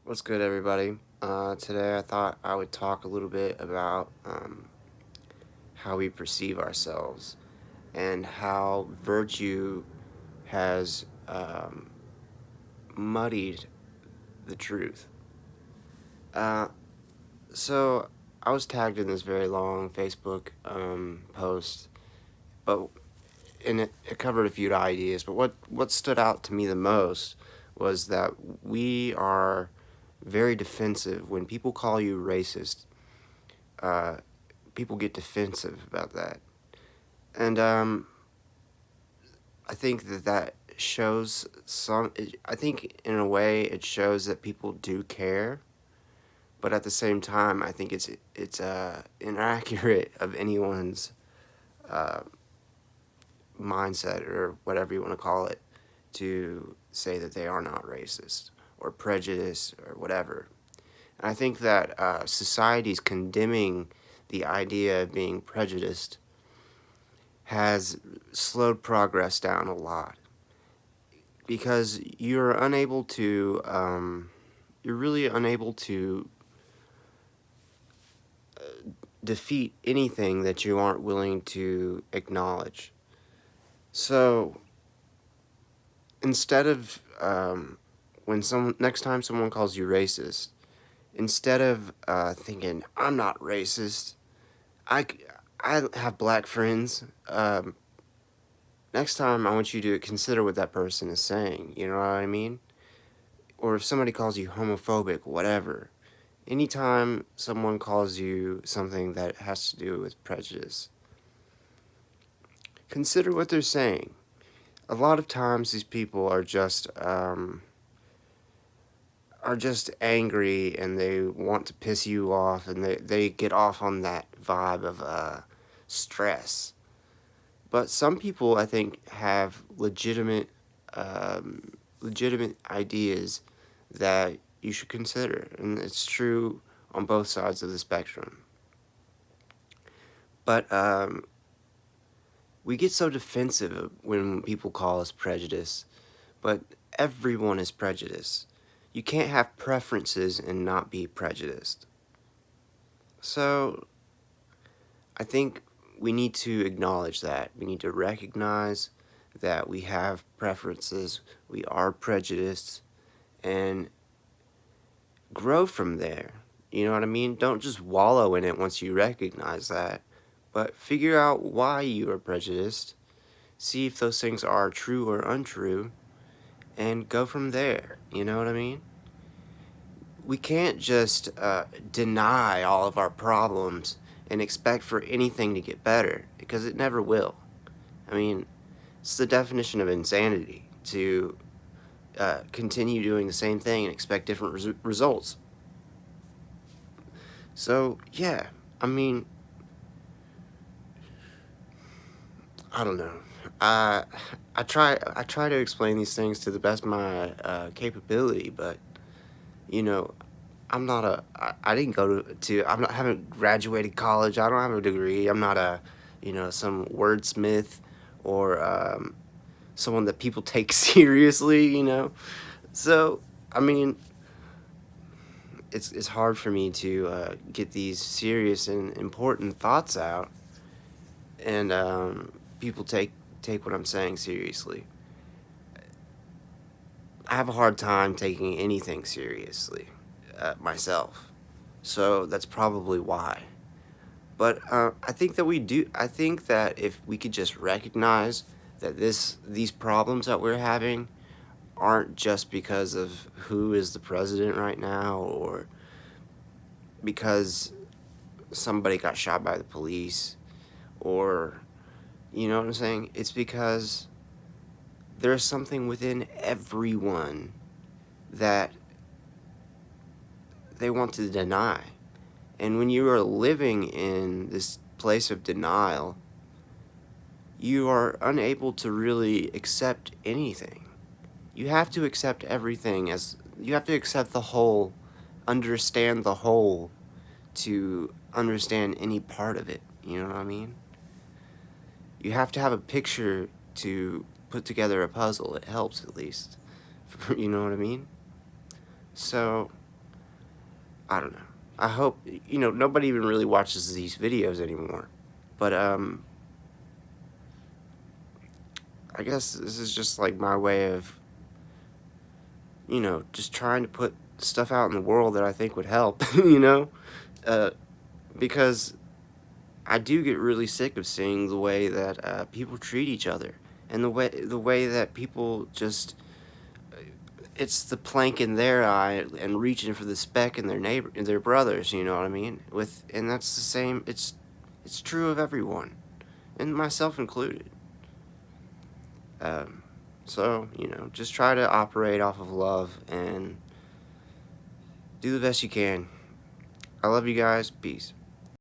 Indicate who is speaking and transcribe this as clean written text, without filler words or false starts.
Speaker 1: What's good, everybody? Today I thought I would talk a little bit about how we perceive ourselves and how virtue has muddied the truth. Uh, so I was tagged in this very long Facebook post, but it covered a few ideas. But what stood out to me the most was that we are very defensive when people call you racist. Uh, People get defensive about that. And I think that shows I think in a way it shows that people do care, but at the same time, I think it's inaccurate of anyone's uh, mindset or whatever you want to call it to say that they are not racist or prejudiced or whatever. And I think that society's condemning the idea of being prejudiced has slowed progress down a lot because you're really unable to defeat anything that you aren't willing to acknowledge. So instead of next time someone calls you racist, instead of thinking I'm not racist, I I have black friends. Next time I want you to consider what that person is saying. You know what I mean? Or if somebody calls you homophobic, whatever. Anytime someone calls you something that has to do with prejudice, consider what they're saying. A lot of times, these people are just angry and they want to piss you off, and they get off on that vibe of stress. But some people, I think, have legitimate ideas that you should consider, and it's true on both sides of the spectrum. But we get so defensive when people call us prejudiced, but everyone is prejudiced. You can't have preferences and not be prejudiced. So I think we need to acknowledge that. We need to recognize that we have preferences, we are prejudiced, and grow from there. You know what I mean? Don't just wallow in it once you recognize that, but figure out why you are prejudiced, see if those things are true or untrue, and go from there. You know what I mean? We can't just deny all of our problems and expect for anything to get better, because it never will. I mean, it's the definition of insanity to continue doing the same thing and expect different results. So, yeah, I mean, I don't know. Uh, I try to explain these things to the best of my capability, but you know, I didn't go I haven't graduated college. I don't have a degree. I'm not some wordsmith or someone that people take seriously. So, I mean, it's hard for me to get these serious and important thoughts out, and people take what I'm saying seriously. I have a hard time taking anything seriously myself, so that's probably why. But I think that we do. I think that if we could just recognize that these problems that we're having aren't just because of who is the president right now, or because somebody got shot by the police, or you know what I'm saying? It's because there's something within everyone that they want to deny. And when you are living in this place of denial, you are unable to really accept anything. You have to accept everything you have to accept the whole, understand the whole to understand any part of it. You know what I mean? You have to have a picture to put together a puzzle. It helps, at least. You know what I mean? So, I don't know. I hope, nobody even really watches these videos anymore. But, I guess this is just like my way of, just trying to put stuff out in the world that I think would help, uh, because I do get really sick of seeing the way that people treat each other, and the way that people just, it's the plank in their eye and reaching for the speck in their brothers. You know what I mean? And that's the same. It's true of everyone, and myself included. Um, so just try to operate off of love and do the best you can. I love you guys. Peace.